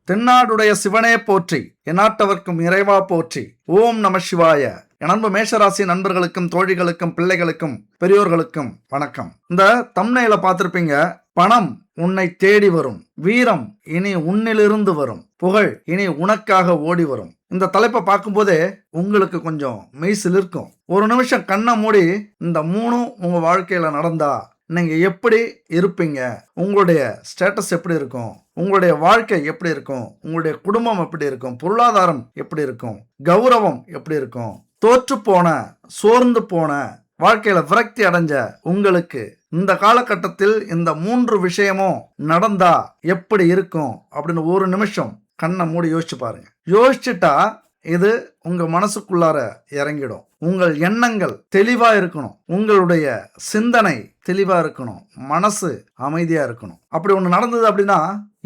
தென்னாடுடைய சிவனே போற்றி, எந்நாட்டவர்க்கும் இறைவா போற்றி. ஓம் நம சிவாய. என் அன்பு மேஷராசி நண்பர்களுக்கும் தோழிகளுக்கும் பிள்ளைகளுக்கும் பெரியோர்களுக்கும் வணக்கம். இந்த தம்ப்நெயில பார்த்திருப்பீங்க, பணம் உன்னை தேடி வரும், வீரம் இனி உன்னிலிருந்து வரும், புகழ் இனி உனக்காக ஓடி வரும். இந்த தலைப்பை பார்க்கும்போதே உங்களுக்கு கொஞ்சம் மெய்சில் இருக்கும். ஒரு நிமிஷம் கண்ணை மூடி இந்த மூணும் உங்க வாழ்க்கையில நடந்தா நீங்க எப்படி இருப்பீங்க, உங்களுடைய ஸ்டேட்டஸ் எப்படி இருக்கும், உங்களுடைய வாழ்க்கை எப்படி இருக்கும், உங்களுடைய குடும்பம் எப்படி இருக்கும், பொருளாதாரம் எப்படி இருக்கும், கௌரவம் எப்படி இருக்கும், தோற்று போன சோர்ந்து போன வாழ்க்கையில விரக்தி அடைஞ்ச உங்களுக்கு இந்த காலகட்டத்தில் இந்த 3 விஷயமும் நடந்தா எப்படி இருக்கும் அப்படின்னு ஒரு நிமிஷம் கண்ணை மூடி யோசிச்சு பாருங்க. யோசிச்சுட்டா இது உங்க மனசுக்குள்ளார இறங்கிடும். உங்கள் எண்ணங்கள் தெளிவா இருக்கணும், உங்களுடைய சிந்தனை தெளிவா இருக்கணும், மனசு அமைதியா இருக்கணும். அப்படி ஒண்ணு நடந்தது அப்படின்னா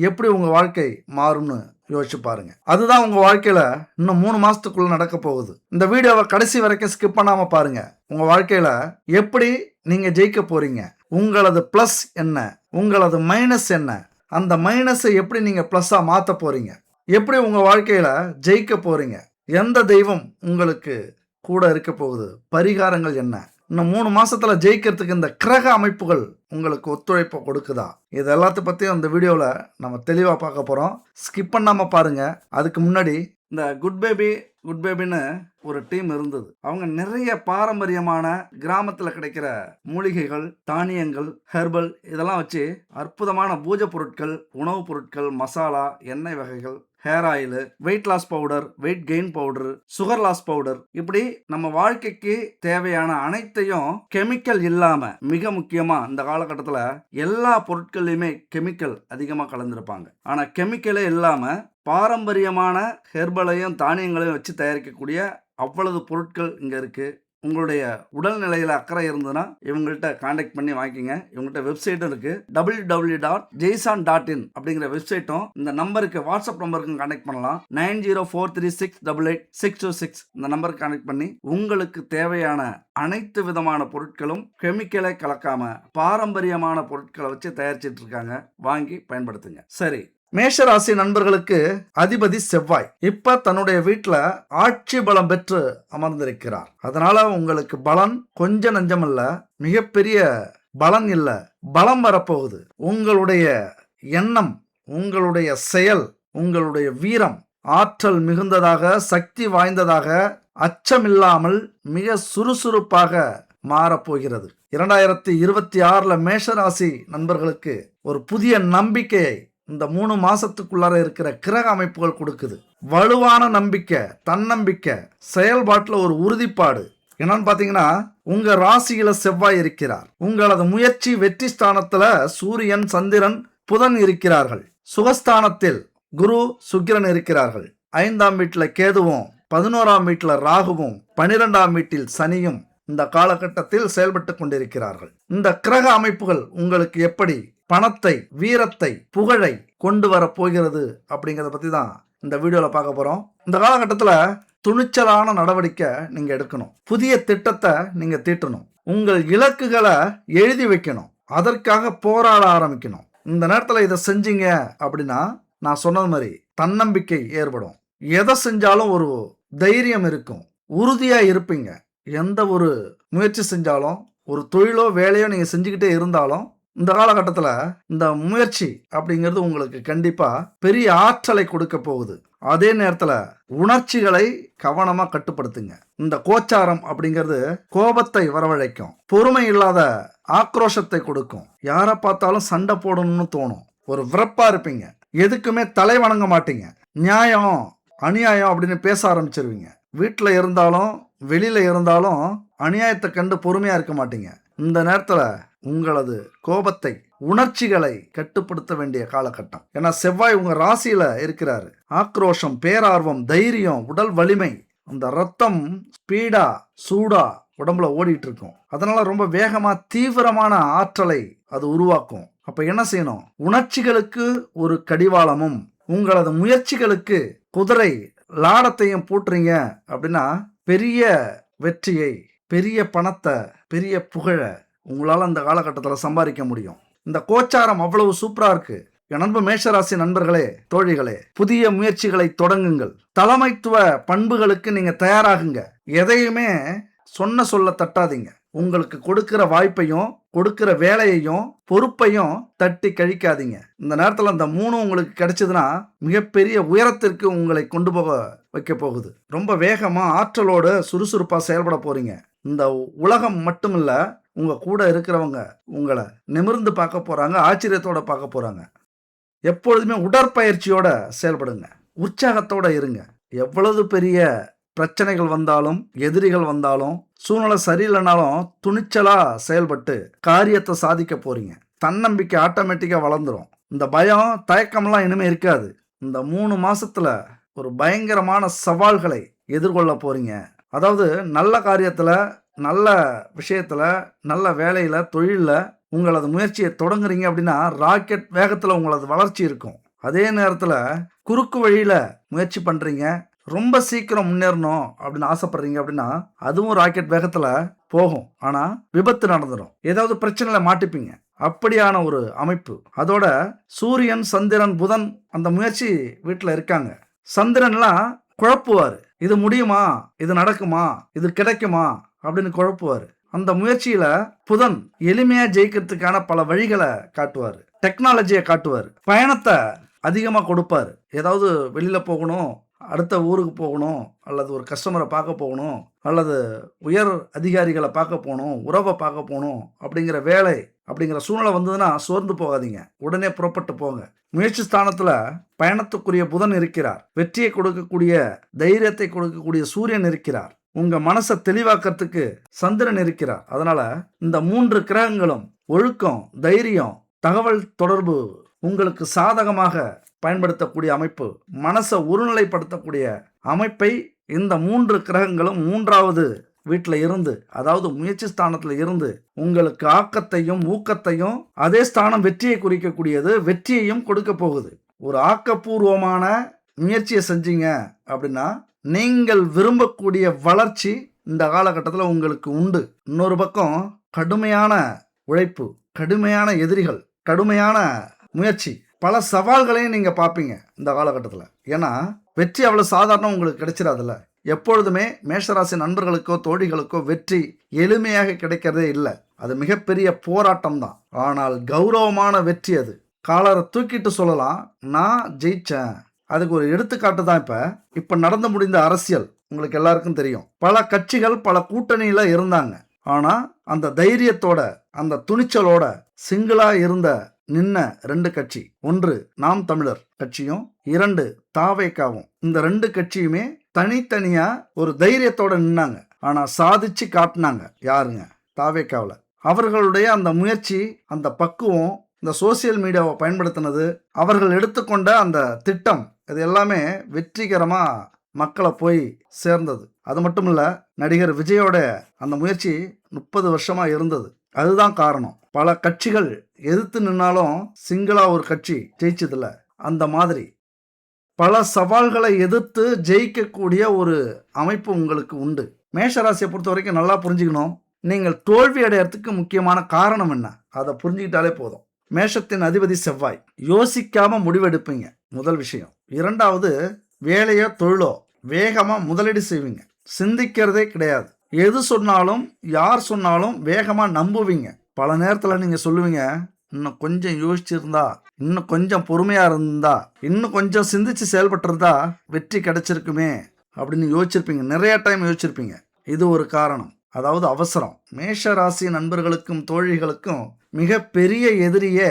எப்படி உங்க வாழ்க்கை மாறும்னு யோசிச்சு பாருங்க. அதுதான் உங்க வாழ்க்கையில இன்னும் 3 மாசத்துக்குள்ள நடக்க போகுது. இந்த வீடியோவை கடைசி வரைக்கும் ஸ்கிப் பண்ணாம பாருங்க. உங்க வாழ்க்கையில எப்படி நீங்க ஜெயிக்க போறீங்க, உங்களது பிளஸ் என்ன, உங்களது மைனஸ் என்ன, அந்த மைனஸை எப்படி நீங்க பிளஸ்ஸா மாத்த போறீங்க, எப்படி உங்க வாழ்க்கையில ஜெயிக்க போறீங்க, எந்த தெய்வம் உங்களுக்கு கூட இருக்க போகுது, பரிகாரங்கள் என்ன, இன்னும் 3 மாசத்துல ஜெயிக்கிறதுக்கு இந்த கிரக அமைப்புகள் உங்களுக்கு ஒத்துழைப்பு கொடுக்குதா, இது எல்லாத்த பத்தியும் இந்த வீடியோல நம்ம தெளிவா பார்க்க போறோம். ஸ்கிப் பண்ணாம பாருங்க. அதுக்கு முன்னாடி இந்த குட் பேபின்னு ஒரு டீம் இருந்தது. அவங்க நிறைய பாரம்பரியமான கிராமத்துல கிடைக்கிற மூலிகைகள், தானியங்கள், ஹெர்பல் இதெல்லாம் வச்சு அற்புதமான பூஜை பொருட்கள், உணவுப் பொருட்கள், மசாலா, எண்ணெய் வகைகள், hair oil, weight loss powder, weight gain powder, sugar loss powder, இப்படி நம்ம வாழ்க்கைக்கு தேவையான அனைத்தையும் கெமிக்கல் இல்லாம, மிக முக்கியமா இந்த காலகட்டத்துல எல்லா பொருட்கள்லையுமே கெமிக்கல் அதிகமா கலந்துருப்பாங்க. ஆனா கெமிக்கலே இல்லாம பாரம்பரியமான ஹெர்பலையும் தானியங்களையும் வச்சு தயாரிக்கக்கூடிய அவ்வளவு பொருட்கள் இங்க இருக்கு. உங்களுடைய உடல்நிலையில் அக்கறை இருந்ததுன்னா இவங்கள்ட்ட கான்டாக்ட் பண்ணி வாங்கிக்கங்க. இவங்கள்ட்ட வெப்சைட்டும் இருக்கு, www.jaisan.in அப்படிங்கிற வெப்சைட்டும். இந்த நம்பருக்கு, வாட்ஸ்அப் நம்பருக்கும் கான்டாக்ட் பண்ணலாம். 9043688626 இந்த நம்பருக்கு கான்டாக்ட் பண்ணி உங்களுக்கு தேவையான அனைத்து விதமான பொருட்களும் கெமிக்கலை கலக்காம பாரம்பரியமான பொருட்களை வச்சு தயாரிச்சிட்டு இருக்காங்க. வாங்கி பயன்படுத்துங்க. சரி, மேஷராசி நண்பர்களுக்கு அதிபதி செவ்வாய் இப்ப தன்னுடைய வீட்டுல ஆட்சி பலம் பெற்று அமர்ந்திருக்கிறார். அதனால உங்களுக்கு பலன் கொஞ்ச நஞ்சம் இல்ல, மிகப்பெரிய பலன் இல்ல, பலம் வரப்போகுது. உங்களுடைய எண்ணம், உங்களுடைய செயல், உங்களுடைய வீரம் ஆற்றல் மிகுந்ததாக, சக்தி வாய்ந்ததாக, அச்சமில்லாமல் மிக சுறுசுறுப்பாக மாறப்போகிறது. 2026 மேஷராசி நண்பர்களுக்கு ஒரு புதிய நம்பிக்கையை இந்த 3 மாசத்துக்குள்ளார இருக்கிற கிரக அமைப்புகள் கொடுக்குது. வலுவான நம்பிக்கை, தன்னம்பிக்கை, செயல்பாட்டில் ஒரு உறுதிப்பாடு. என்னன்னு பாத்தீங்கன்னா, உங்க ராசியில செவ்வாய் இருக்கிறார். உங்களது முயற்சி வெற்றி ஸ்தானத்துல சூரியன், சந்திரன், புதன் இருக்கிறார்கள். சுகஸ்தானத்தில் குரு, சுக்கிரன் இருக்கிறார்கள். 5ஆம் வீட்டுல கேதுவும், 11ஆம் வீட்டுல ராகுவும், 12ஆம் வீட்டில் சனியும் இந்த காலகட்டத்தில் செயல்பட்டு கொண்டிருக்கிறார்கள். இந்த கிரக அமைப்புகள் உங்களுக்கு எப்படி பணத்தை, வீரத்தை, புகழை கொண்டு வர போகிறது அப்படிங்கிறத பத்தி தான் இந்த வீடியோல பார்க்க போறோம். இந்த காலகட்டத்தில் துணிச்சலான நடவடிக்கை நீங்க எடுக்கணும். புதிய திட்டத்தை நீங்க தீட்டணும். உங்கள் இலக்குகளை எழுதி வைக்கணும். அதற்காக போராட ஆரம்பிக்கணும். இந்த நேரத்தில் இதை செஞ்சீங்க அப்படின்னா நான் சொன்னது மாதிரி தன்னம்பிக்கை ஏற்படும். எதை செஞ்சாலும் ஒரு தைரியம் இருக்கும், உறுதியா இருப்பீங்க. எந்த ஒரு முயற்சி செஞ்சாலும், ஒரு தொழிலோ வேலையோ நீங்க செஞ்சுக்கிட்டே இருந்தாலும் இந்த காலகட்டத்தில் இந்த முயற்சி அப்படிங்கிறது உங்களுக்கு கண்டிப்பா பெரிய ஆற்றலை கொடுக்க போகுது. அதே நேரத்தில் உணர்ச்சிகளை கவனமா கட்டுப்படுத்துங்க. இந்த கோச்சாரம் அப்படிங்கிறது கோபத்தை வரவழைக்கும், பொறுமை இல்லாத ஆக்ரோஷத்தை கொடுக்கும், யாரை பார்த்தாலும் சண்டை போடணும்னு தோணும், ஒரு விறப்பா இருப்பீங்க, எதுக்குமே தலை வணங்க மாட்டீங்க, நியாயம் அநியாயம் அப்படின்னு பேச ஆரம்பிச்சிருவீங்க. வீட்டில் இருந்தாலும் வெளியில இருந்தாலும் அநியாயத்தை கண்டு பொறுமையா இருக்க மாட்டீங்க. இந்த நேரத்தில் உங்களது கோபத்தை, உணர்ச்சிகளை கட்டுப்படுத்த வேண்டிய காலகட்டம். ஏன்னா செவ்வாய் உங்க ராசியில இருக்கிறாரு. ஆக்ரோஷம், பேரார்வம், தைரியம், உடல் வலிமை, அந்த ரத்தம் ஸ்பீடா சூடா உடம்புல ஓடிட்டு இருக்கும். அதனால ரொம்ப வேகமா தீவிரமான ஆற்றலை அது உருவாக்கும். அப்ப என்ன செய்யணும்? உணர்ச்சிகளுக்கு ஒரு கடிவாளமும், உங்களது முயற்சிகளுக்கு குதிரை லாடத்தையும் போட்டுறீங்க அப்படின்னா பெரிய வெற்றியை, பெரிய பணத்தை, பெரிய புகழை உங்களால் அந்த காலகட்டத்தில் சம்பாதிக்க முடியும். இந்த கோச்சாரம் அவ்வளவு சூப்பராக இருக்கு. என் நண்பு மேஷராசி நண்பர்களே, தோழிகளே, புதிய முயற்சிகளை தொடங்குங்கள். தலைமைத்துவ பண்புகளுக்கு நீங்க தயாராகுங்க. எதையுமே சொன்ன சொல்ல தட்டாதீங்க. உங்களுக்கு கொடுக்கிற வாய்ப்பையும் கொடுக்கிற வேலையையும் பொறுப்பையும் தட்டி கழிக்காதீங்க. இந்த நேரத்தில் அந்த 3 உங்களுக்கு கிடைச்சதுன்னா மிகப்பெரிய உயரத்திற்கு உங்களை கொண்டு போக வைக்க போகுது. ரொம்ப வேகமா ஆற்றலோடு சுறுசுறுப்பா செயல்பட போறீங்க. இந்த உலகம் மட்டுமில்ல, உங்க கூட இருக்கிறவங்க உங்களை நிமிர்ந்து பார்க்க போறாங்க, ஆச்சரியத்தோட பார்க்க போறாங்க. எப்பொழுதுமே உடற்பயிற்சியோட செயல்படுங்க. உற்சாகத்தோட இருங்க. எவ்வளவு பெரிய பிரச்சனைகள் வந்தாலும், எதிரிகள் வந்தாலும், சூழ்நிலை சரியில்லைனாலும் துணிச்சலா செயல்பட்டு காரியத்தை சாதிக்க போறீங்க. தன்னம்பிக்கை ஆட்டோமேட்டிக்கா வளர்ந்துரும். இந்த பயம், தயக்கம்லாம் இனிமே இருக்காது. இந்த 3 மாசத்துல ஒரு பயங்கரமான சவால்களை எதிர்கொள்ள போறீங்க. அதாவது நல்ல காரியத்துல, நல்ல விஷயத்துல, நல்ல வேலையில, தொழில்ல உங்களது முயற்சியை தொடங்குறீங்க அப்படின்னா ராக்கெட் வேகத்துல உங்களது வளர்ச்சி இருக்கும். அதே நேரத்துல குறுக்கு வழியில முயற்சி பண்றீங்க, ரொம்ப சீக்கிரம் முன்னேறணும் அப்படின்னு ஆசைப்படுறீங்க அப்படின்னா அதுவும் ராக்கெட் வேகத்துல போகும். ஆனா விபத்து நடந்துடும், ஏதாவது பிரச்சனையில மாட்டிப்பீங்க. அப்படியான ஒரு அமைப்பு. அதோட சூரியன், சந்திரன், புதன் அந்த முயற்சி வீட்டுல இருக்காங்க. சந்திரன்லாம் குழப்புவாரு. இது முடியுமா, இது நடக்குமா, இது கிடைக்குமா அப்படின்னு குழப்புவாரு. அந்த முயற்சியில புதன் எளிமையா ஜெயிக்கிறதுக்கான பல வழிகளை காட்டுவாரு, டெக்னாலஜியை காட்டுவார், பயணத்தை அதிகமா கொடுப்பாரு. ஏதாவது வெளியில போகணும், அடுத்த ஊருக்கு போகணும், அல்லது ஒரு கஸ்டமரை பார்க்க போகணும், அல்லது உயர் அதிகாரிகளை பார்க்க போகணும், உறவை பார்க்க போகணும் அப்படிங்கிற வேலை அப்படிங்கிற சூழ்நிலை வந்ததுன்னா சோர்ந்து போகாதீங்க, உடனே புறப்பட்டு போங்க. முயற்சி ஸ்தானத்துல பயணத்துக்குரிய புதன் இருக்கிறார். வெற்றியை கொடுக்கக்கூடிய, தைரியத்தை கொடுக்கக்கூடிய சூரியன் இருக்கிறார். உங்க மனசை தெளிவாக்கிறதுக்கு சந்திரன் இருக்கிறார். அதனால இந்த 3 கிரகங்களும் ஒழுக்கம், தைரியம், தகவல் தொடர்பு உங்களுக்கு சாதகமாக பயன்படுத்தக்கூடிய அமைப்பு, மனசை ஒருநிலைப்படுத்தக்கூடிய அமைப்பை இந்த 3 கிரகங்களும் 3வது வீட்டில் இருந்து, அதாவது முயற்சி ஸ்தானத்தில் இருந்து உங்களுக்கு ஆக்கத்தையும் ஊக்கத்தையும், அதே ஸ்தானம் வெற்றியை குறிக்கக்கூடியது, வெற்றியையும் கொடுக்க போகுது. ஒரு ஆக்கப்பூர்வமான முயற்சியை செஞ்சீங்க அப்படின்னா நீங்கள் விரும்பக்கூடிய வளர்ச்சி இந்த காலகட்டத்தில் உங்களுக்கு உண்டு. இன்னொரு பக்கம் கடுமையான உழைப்பு, கடுமையான எதிரிகள், கடுமையான முயற்சி, பல சவால்களையும் நீங்க பார்ப்பீங்க இந்த காலகட்டத்தில். ஏன்னா வெற்றி அவ்வளவு சாதாரணம் உங்களுக்கு கிடைச்சிடாதுல்ல. எப்பொழுதுமே மேஷராசி நண்பர்களுக்கோ தோழிகளுக்கோ வெற்றி எளிமையாக கிடைக்கிறதே இல்லை. அது மிகப்பெரிய போராட்டம் தான். ஆனால் கௌரவமான வெற்றி அது. காலரை தூக்கிட்டு சொல்லலாம், நான் ஜெயிச்சேன். அதுக்கு ஒரு எடுத்துக்காட்டு தான் இப்ப நடந்து முடிந்த அரசியல். உங்களுக்கு எல்லாருக்கும் தெரியும், பல கட்சிகள் பல கூட்டணியில இருந்தாங்க. ஆனா அந்த தைரியத்தோட, அந்த துணிச்சலோட சிங்கிளா இருந்த நின்ன 2 கட்சி, ஒன்று நாம் தமிழர் கட்சியும், 2 தாவேக்காவும். இந்த 2 கட்சியுமே தனித்தனியா ஒரு தைரியத்தோட நின்னாங்க. ஆனா சாதிச்சு காட்டினாங்க. யாருங்க? தாவேக்காவில். அவர்களுடைய அந்த முயற்சி, அந்த பக்குவம், இந்த சோசியல் மீடியாவை பயன்படுத்தினது, அவர்கள் எடுத்துக்கொண்ட அந்த திட்டம், இது எல்லாமே வெற்றிகரமா மக்களை போய் சேர்ந்தது. அது மட்டும் இல்ல, நடிகர் விஜயோட அந்த முயற்சி 30 வருஷமா இருந்தது. அதுதான் காரணம். பல கட்சிகள் எதிர்த்து நின்னாலும் சிங்கிளா ஒரு கட்சி ஜெயிச்சதில்ல. அந்த மாதிரி பல சவால்களை எதிர்த்து ஜெயிக்கக்கூடிய ஒரு அமைப்பு உங்களுக்கு உண்டு. மேஷராசியை பொறுத்த வரைக்கும் நல்லா புரிஞ்சுக்கணும். நீங்கள் தோல்வி அடையறதுக்கு முக்கியமான காரணம் என்ன, அதை புரிஞ்சுக்கிட்டாலே போதும். மேஷத்தின் அதிபதி செவ்வாய். யோசிக்காம முடிவெடுப்பீங்க, முதல் விஷயம். 2வது, வேலையோ தொழிலோ வேகமா முதலீடு செய்வீங்க, சிந்திக்கிறதே கிடையாது. எது சொன்னாலும் யார் சொன்னாலும் வேகமா நம்புவீங்க. பல நேரத்தில் நீங்க சொல்லுவீங்க, இன்னும் கொஞ்சம் யோசிச்சிருந்தா, இன்னும் கொஞ்சம் பொறுமையா இருந்தா, இன்னும் கொஞ்சம் சிந்திச்சு செயல்பட்டு இருந்தா வெற்றி கிடைச்சிருக்குமே அப்படின்னு யோசிச்சிருப்பீங்க. நிறைய டைம் யோசிச்சிருப்பீங்க. இது ஒரு காரணம், அதாவது அவசரம். மேஷ ராசி நண்பர்களுக்கும் தோழிகளுக்கும் மிகப்பெரிய எதிரியே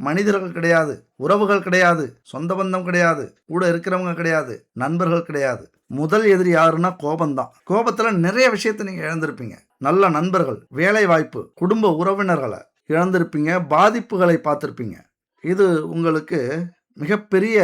மனிதர்கள் கிடையாது, உறவுகள் கிடையாது, சொந்த பந்தம் கிடையாது, கூட இருக்கிறவங்க கிடையாது, நண்பர்கள் கிடையாது. முதல் எதிரி யாருன்னா கோபம்தான். கோபத்துல நிறைய விஷயத்தை நீங்க இழந்திருப்பீங்க. நல்ல நண்பர்கள், வேலை வாய்ப்பு, குடும்ப உறவினர்களை இழந்திருப்பீங்க, பாதிப்புகளை பார்த்திருப்பீங்க. இது உங்களுக்கு மிகப்பெரிய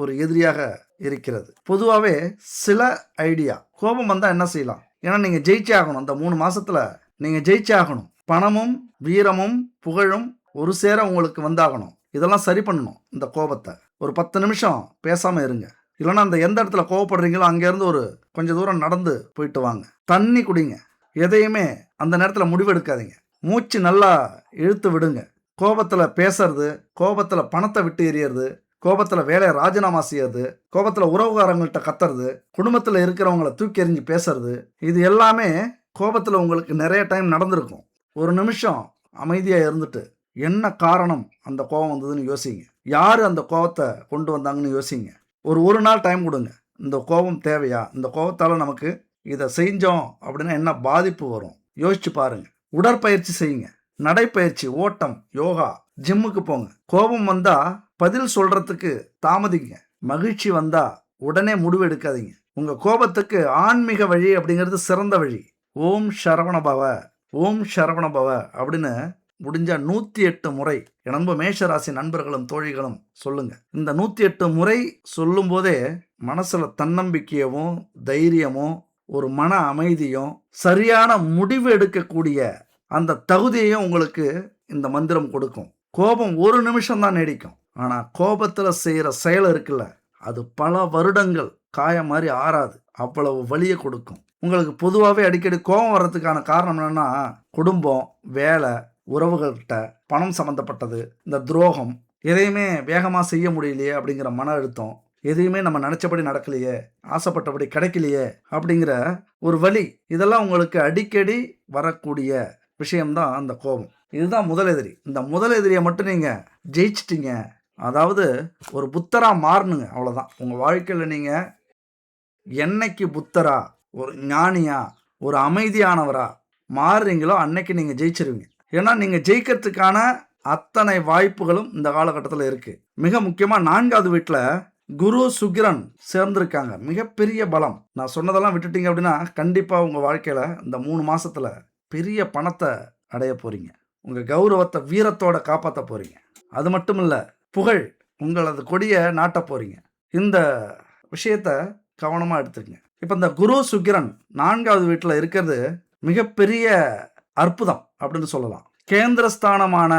ஒரு எதிரியாக இருக்கிறது. பொதுவாகவே சில ஐடியா, கோபம் வந்தா என்ன செய்யலாம்? ஏன்னா நீங்க ஜெயிச்சே ஆகணும். அந்த 3 மாசத்துல நீங்க ஜெயிச்சே ஆகணும். பணமும் வீரமும் புகழும் ஒரு சேர உங்களுக்கு வந்தாகணும். இதெல்லாம் சரி பண்ணணும். இந்த கோபத்தை ஒரு 10 நிமிஷம் பேசாம இருங்க. இல்லைன்னா அந்த எந்த இடத்துல கோவப்படுறீங்களோ அங்கேருந்து ஒரு கொஞ்சம் தூரம் நடந்து போயிட்டு வாங்க. தண்ணி குடிங்க. எதையுமே அந்த நேரத்தில் முடிவெடுக்காதீங்க. மூச்சு நல்லா இழுத்து விடுங்க. கோபத்துல பேசுறது, கோபத்துல பணத்தை விட்டு எறியறது, கோபத்துல வேலையை ராஜினாமா செய்யறது, கோபத்துல உறவுகாரங்கள்ட்ட கத்துறது, குடும்பத்துல இருக்கிறவங்கள தூக்கி எறிஞ்சு பேசுறது, இது எல்லாமே கோபத்துல உங்களுக்கு நிறைய டைம் நடந்திருக்கும். ஒரு நிமிஷம் அமைதியா இருந்துட்டு என்ன காரணம் அந்த கோபம் வந்ததுன்னு யோசிங்க. யாரு அந்த கோபத்தை கொண்டு வந்தாங்கன்னு யோசிங்க. ஒரு நாள் டைம் கொடுங்க. இந்த கோபம் தேவையா? இந்த கோபத்தால நமக்கு இதை செஞ்சோம் அப்படின்னா என்ன பாதிப்பு வரும் யோசிச்சு பாருங்க. உடற்பயிற்சி செய்யுங்க. நடைப்பயிற்சி, ஓட்டம், யோகா, ஜிம்முக்கு போங்க. கோபம் வந்தா பதில் சொல்றதுக்கு தாமதிங்க. மகிழ்ச்சி வந்தா உடனே முடிவு எடுக்காதீங்க. உங்க கோபத்துக்கு ஆன்மீக வழி அப்படிங்கிறது சிறந்த வழி. ஓம் சரவணபவ, ஓம் சரவணபவ அப்படின்னு முடிஞ்ச 108 முறை நம்ப மேஷராசி நண்பர்களும் தோழிகளும் சொல்லுங்க. இந்த 108 முறை சொல்லும் போதே மனசுல தன்னம்பிக்கையவும் தைரியமும் ஒரு மன அமைதியும் சரியான முடிவு எடுக்கக்கூடிய அந்த தகுதியையும் உங்களுக்கு இந்த மந்திரம் கொடுக்கும். கோபம் ஒரு நிமிஷம் தான் நீடிக்கும். ஆனா கோபத்துல செய்யற செயல் இருக்குல்ல, அது பல வருடங்கள் காயம் மாதிரி ஆறாது. அவ்வளவு வலியை கொடுக்கும். உங்களுக்கு பொதுவாகவே அடிக்கடி கோபம் வர்றதுக்கான காரணம் என்னன்னா, குடும்பம், வேலை, உறவுகள்கிட்ட பணம் சம்மந்தப்பட்டது, இந்த துரோகம், எதையுமே வேகமாக செய்ய முடியலையே அப்படிங்கிற மன அழுத்தம், எதையுமே நம்ம நினச்சபடி நடக்கலையே, ஆசைப்பட்டபடி கிடைக்கலையே அப்படிங்கிற ஒரு வலி, இதெல்லாம் உங்களுக்கு அடிக்கடி வரக்கூடிய விஷயம்தான் அந்த கோபம். இதுதான் முதலெதிரி. இந்த முதலெதிரியை மட்டும் நீங்கள் ஜெயிச்சிட்டிங்க, அதாவது ஒரு புத்தரா மாறணுங்க. அவ்வளோதான். உங்கள் வாழ்க்கையில் நீங்கள் என்னைக்கு புத்தரா, ஒரு ஞானியா, ஒரு அமைதியானவரா மாறுறீங்களோ அன்னைக்கு நீங்கள் ஜெயிச்சிருவீங்க. ஏன்னா நீங்கள் ஜெயிக்கிறதுக்கான அத்தனை வாய்ப்புகளும் இந்த காலகட்டத்தில் இருக்குது. மிக முக்கியமாக 4வது வீட்டில் குரு சுக்கிரன் சேர்ந்திருக்காங்க. மிகப்பெரிய பலம். நான் சொன்னதெல்லாம் விட்டுட்டீங்க அப்படின்னா கண்டிப்பாக உங்கள் வாழ்க்கையில் இந்த 3 மாதத்தில் பெரிய பணத்தை அடைய போகிறீங்க. உங்கள் கௌரவத்தை வீரத்தோட காப்பாற்ற போகிறீங்க. அது மட்டும் இல்லை, புகழ், உங்களது கொடியை நாட்ட போகிறீங்க. இந்த விஷயத்த கவனமாக எடுத்துக்கங்க. இப்போ இந்த குரு சுக்கிரன் 4வது வீட்டில் இருக்கிறது மிகப்பெரிய அற்புதம் அப்படின்னு சொல்லலாம். கேந்திரஸ்தானமான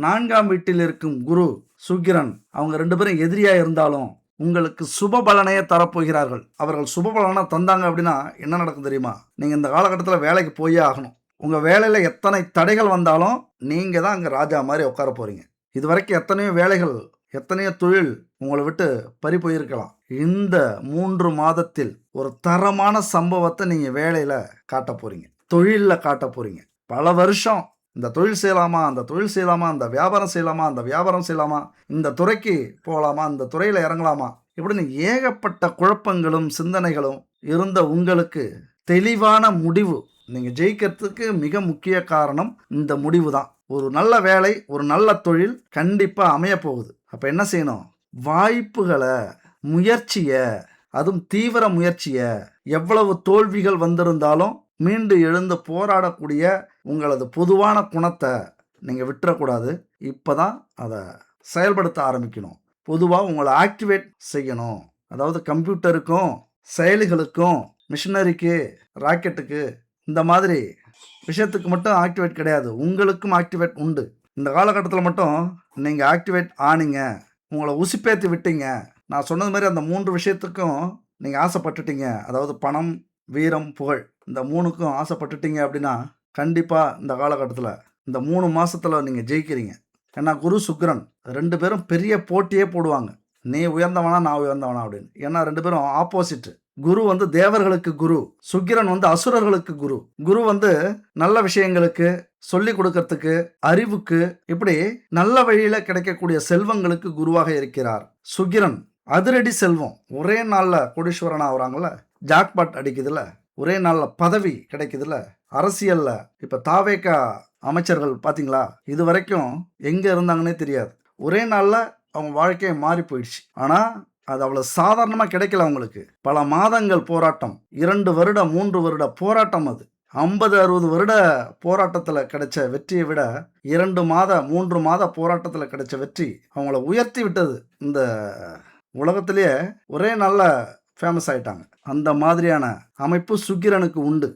4ஆம் வீட்டில் இருக்கும் குரு சுக்கிரன், அவங்க 2 பேரும் எதிரியா இருந்தாலும் உங்களுக்கு சுப பலனையே தரப்போகிறார்கள். அவர்கள் சுப பலனை தந்தாங்க அப்படின்னா என்ன நடக்கும் தெரியுமா? நீங்க இந்த காலகட்டத்தில் வேலைக்கு போயே ஆகணும். உங்க வேலையில எத்தனை தடைகள் வந்தாலும் நீங்க தான் அங்க ராஜா மாதிரி உட்கார போறீங்க. இது வரைக்கும் எத்தனையோ வேலைகள், எத்தனையோ தொழில் உங்களை விட்டு பறி போயிருக்கலாம். இந்த 3 மாதத்தில் ஒரு தரமான சம்பவத்தை நீங்க வேலையில காட்ட போறீங்க, தொழில்ல காட்ட போறீங்க. பல வருஷம் இந்த தொழில் செய்யலாமா, அந்த தொழில் செய்யலாமா, அந்த வியாபாரம் செய்யலாமா, அந்த வியாபாரம் செய்யலாமா, இந்த துறைக்கு போகலாமா, இந்த துறையில் இறங்கலாமா, இப்படின்னு ஏகப்பட்ட குழப்பங்களும் சிந்தனைகளும் இருந்த உங்களுக்கு தெளிவான முடிவு. நீங்கள் ஜெயிக்கிறதுக்கு மிக முக்கிய காரணம் இந்த முடிவு தான். ஒரு நல்ல வேலை, ஒரு நல்ல தொழில் கண்டிப்பாக அமைய போகுது. அப்போ என்ன செய்யணும்? வாய்ப்புகளை, முயற்சியை, அதுவும் தீவிர முயற்சியை, எவ்வளவு தோல்விகள் வந்திருந்தாலும் மீண்டு எழுந்து போராடக்கூடிய உங்களது பொதுவான குணத்தை நீங்கள் விட்டுறக்கூடாது. இப்போ தான் அதை செயல்படுத்த ஆரம்பிக்கணும். பொதுவாக உங்களை ஆக்டிவேட் செய்யணும். அதாவது கம்ப்யூட்டருக்கும் செயலிகளுக்கும் மிஷினரிக்கு ராக்கெட்டுக்கு இந்த மாதிரி விஷயத்துக்கு மட்டும் ஆக்டிவேட் கிடையாது, உங்களுக்கும் ஆக்டிவேட் உண்டு. இந்த காலகட்டத்தில் மட்டும் நீங்கள் ஆக்டிவேட் ஆனீங்க, உங்களை உசிப்பேற்றி விட்டீங்க. நான் சொன்னது மாதிரி அந்த 3 விஷயத்துக்கும் நீங்கள் ஆசைப்பட்டுட்டீங்க. அதாவது பணம், வீரம், புகழ், இந்த 3க்கும் ஆசைப்பட்டுட்டீங்க அப்படின்னா கண்டிப்பாக இந்த காலகட்டத்தில் இந்த 3 மாதத்தில் நீங்கள் ஜெயிக்கிறீங்க. ஏன்னா குரு சுக்கிரன் 2 பேரும் பெரிய போட்டியே போடுவாங்க. நீ உயர்ந்தவனா, நான் உயர்ந்தவனா அப்படின்னு. ஏன்னா 2 பேரும் ஆப்போசிட். குரு வந்து தேவர்களுக்கு குரு, சுக்கிரன் வந்து அசுரர்களுக்கு குரு. குரு வந்து நல்ல விஷயங்களுக்கு, சொல்லி கொடுக்கறதுக்கு, அறிவுக்கு, இப்படி நல்ல வழியில கிடைக்கக்கூடிய செல்வங்களுக்கு குருவாக இருக்கிறார். சுக்கிரன் அதிரடி செல்வம். ஒரே நாளில் கோடீஸ்வரன் ஆகுறாங்கல்ல, ஜாக்பாட் அடிக்குதுல்ல, ஒரே நாளில் பதவி கிடைக்குதுல்ல, அரசியல்ல இப்போ தாவேகா அமைச்சர்கள் பார்த்தீங்களா, இது வரைக்கும் எங்கே இருந்தாங்கன்னே தெரியாது. ஒரே நாளில் அவங்க வாழ்க்கையை மாறி போயிடுச்சு. ஆனால் அது அவ்வளோ சாதாரணமாக கிடைக்கல அவங்களுக்கு. பல மாதங்கள் போராட்டம், 2 வருட 3 வருட போராட்டம். அது 50-60 வருட போராட்டத்தில் கிடைச்ச வெற்றியை விட 2 மாத 3 மாத போராட்டத்தில் கிடைச்ச வெற்றி அவங்கள உயர்த்தி விட்டது. இந்த உலகத்திலேயே ஒரே நாளில் ஃபேமஸ் ஆயிட்டாங்க. அந்த மாதிரியான அமைப்பு சுக்கிரனுக்கு உண்டு.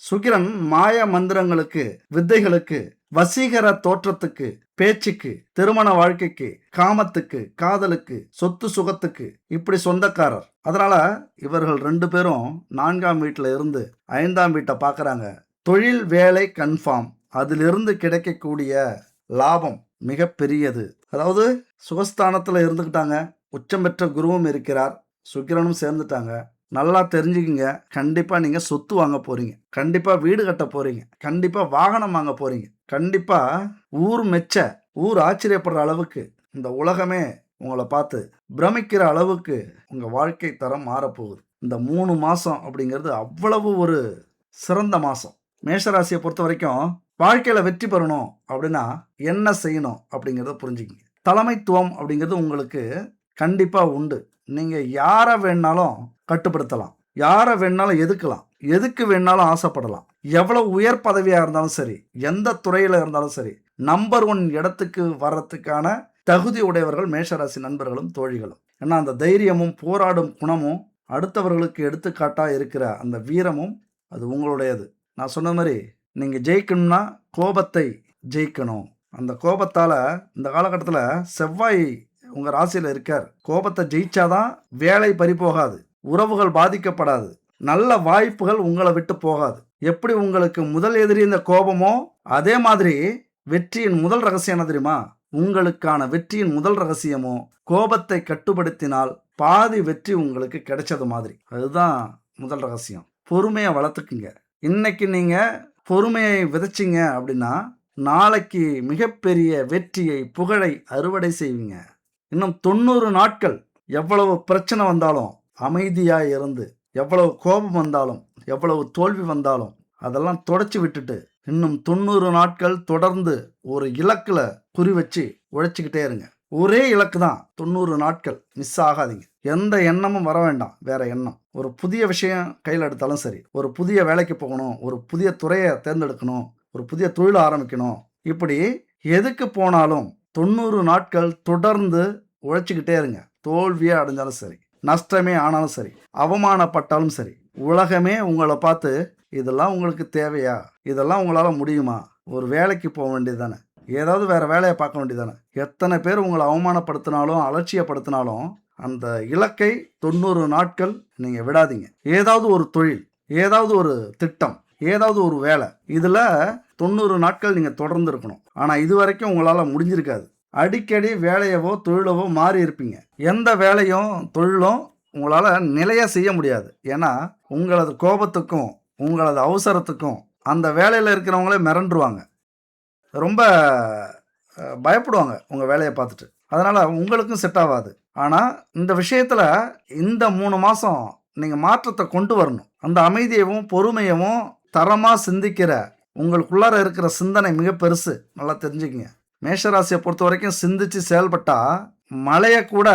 சுக்கிரன் மாய மந்திரங்களுக்கு, வித்தைகளுக்கு, வசீகர தோற்றத்துக்கு, பேச்சுக்கு, திருமண வாழ்க்கைக்கு, காமத்துக்கு, காதலுக்கு, சொத்து சுகத்துக்கு இப்படி சொந்தக்காரர். அதனால இவர்கள் 2 பேரும் 4ஆம் வீட்டில் இருந்து 5ஆம் வீட்டை பார்க்குறாங்க. தொழில் வேலை கன்ஃபார்ம். அதிலிருந்து கிடைக்கக்கூடிய லாபம் மிகப்பெரியது. அதாவது சுகஸ்தானத்தில் இருந்துக்கிட்டாங்க, உச்சம் பெற்ற குருவும் இருக்கிறார், சுக்கிரனும் சேர்ந்துட்டாங்க. நல்லா தெரிஞ்சுக்கிங்க, கண்டிப்பாக நீங்கள் சொத்து வாங்க போகிறீங்க, கண்டிப்பாக வீடு கட்ட போகிறீங்க, கண்டிப்பாக வாகனம் வாங்க போகிறீங்க, கண்டிப்பாக ஊர் மெச்ச, ஊர் ஆச்சரியப்படுற அளவுக்கு, இந்த உலகமே உங்களை பார்த்து பிரமிக்கிற அளவுக்கு உங்கள் வாழ்க்கை தரம் மாறப்போகுது. இந்த 3 மாதம் அப்படிங்கிறது அவ்வளவு ஒரு சிறந்த மாதம். மேஷராசியை பொறுத்த வரைக்கும் வாழ்க்கையில் வெற்றி பெறணும் அப்படின்னா என்ன செய்யணும் அப்படிங்கிறத புரிஞ்சுக்கிங்க. தலைமைத்துவம் அப்படிங்கிறது உங்களுக்கு கண்டிப்பாக உண்டு. நீங்கள் யாரை வேணாலும் கட்டுப்படுத்தலாம், யாரை வேணாலும் எதுக்கலாம், எதுக்கு வேணாலும் ஆசைப்படலாம். எவ்வளவு உயர் பதவியாக இருந்தாலும் சரி, எந்த துறையில் இருந்தாலும் சரி, நம்பர் 1 இடத்துக்கு வர்றதுக்கான தகுதி உடையவர்கள் மேஷராசி நண்பர்களும் தோழிகளும். ஏன்னா அந்த தைரியமும் போராடும் குணமும் அடுத்தவர்களுக்கு எடுத்துக்காட்டாக இருக்கிற அந்த வீரமும் அது உங்களுடையது. நான் சொன்ன மாதிரி நீங்கள் ஜெயிக்கணும்னா கோபத்தை ஜெயிக்கணும். அந்த கோபத்தால் இந்த காலகட்டத்தில் செவ்வாய் உங்கள் ராசியில் இருக்கார். கோபத்தை ஜெயிச்சாதான் வேலை பறிபோகாது, உறவுகள் பாதிக்கப்படாது, நல்ல வாய்ப்புகள் உங்களை விட்டு போகாது. எப்படி உங்களுக்கு முதல் எதிரி இந்த கோபமோ அதே மாதிரி வெற்றியின் முதல் ரகசியம் என்ன தெரியுமா? உங்களுக்கான வெற்றியின் முதல் ரகசியமோ கோபத்தை கட்டுப்படுத்தினால் பாதி வெற்றி உங்களுக்கு கிடைச்சது மாதிரி. அதுதான் முதல் ரகசியம். பொறுமையை வளர்த்துக்குங்க. இன்னைக்கு நீங்கள் பொறுமையை விதைச்சிங்க அப்படின்னா நாளைக்கு மிகப்பெரிய வெற்றியை புகழை அறுவடை செய்வீங்க. இன்னும் 90 நாட்கள் எவ்வளவு பிரச்சனை வந்தாலும் அமைதியாக இருந்து, எவ்வளவு கோபம் வந்தாலும் எவ்வளவு தோல்வி வந்தாலும் அதெல்லாம் தொடச்சி விட்டுட்டு இன்னும் 90 நாட்கள் தொடர்ந்து ஒரு இலக்கில் குறி வச்சு உழைச்சிக்கிட்டே இருங்க. ஒரே இலக்கு தான், 90 நாட்கள் மிஸ் ஆகாதீங்க. எந்த எண்ணமும் வர வேண்டாம், வேற எண்ணம். ஒரு புதிய விஷயம் கையில் எடுத்தாலும் சரி, ஒரு புதிய வேலைக்கு போகணும், ஒரு புதிய துறையை தேர்ந்தெடுக்கணும், ஒரு புதிய தொழில் ஆரம்பிக்கணும், இப்படி எதுக்கு போனாலும் 90 நாட்கள் தொடர்ந்து உழைச்சிக்கிட்டே இருங்க. தோல்வியே அடைஞ்சாலும் சரி, நஷ்டமே ஆனாலும் சரி, அவமானப்பட்டாலும் சரி, உலகமே உங்களை பார்த்து இதெல்லாம் உங்களுக்கு தேவையா, இதெல்லாம் உங்களால் முடியுமா, ஒரு வேலைக்கு போக வேண்டியது தானே, ஏதாவது வேறு வேலையை பார்க்க வேண்டியது தானே. எத்தனை பேர் உங்களை அவமானப்படுத்தினாலும் அலட்சியப்படுத்தினாலும் அந்த இலக்கை 90 நாட்கள் நீங்கள் விடாதீங்க. ஏதாவது ஒரு தொழில், ஏதாவது ஒரு திட்டம், ஏதாவது ஒரு வேலை, இதில் 90 நாட்கள் நீங்கள் தொடர்ந்து இருக்கணும். ஆனால் இது வரைக்கும் உங்களால் முடிஞ்சிருக்காது. அடிக்கடி வேலையவோ தொழிலவோ மாறி இருப்பீங்க. எந்த வேலையும் தொழிலும் உங்களால் நிலையாக செய்ய முடியாது. ஏன்னா உங்களது கோபத்துக்கும் உங்களது அவசரத்துக்கும் அந்த வேலையில் இருக்கிறவங்களே மிரண்டுருவாங்க, ரொம்ப பயப்படுவாங்க உங்கள் வேலையை பார்த்துட்டு. அதனால் உங்களுக்கும் செட் ஆகாது. ஆனால் இந்த விஷயத்தில் இந்த 3 மாதம் நீங்கள் மாற்றத்தை கொண்டு வரணும். அந்த அமைதியவும் பொறுமையவும் தரமாக சிந்திக்கிற உங்களுக்குள்ளார இருக்கிற சிந்தனை மிக பெருசு, நல்லா தெரிஞ்சுக்கங்க. மேஷராசியை பொறுத்த வரைக்கும் சிந்திச்சு செயல்பட்டால் மலையை கூட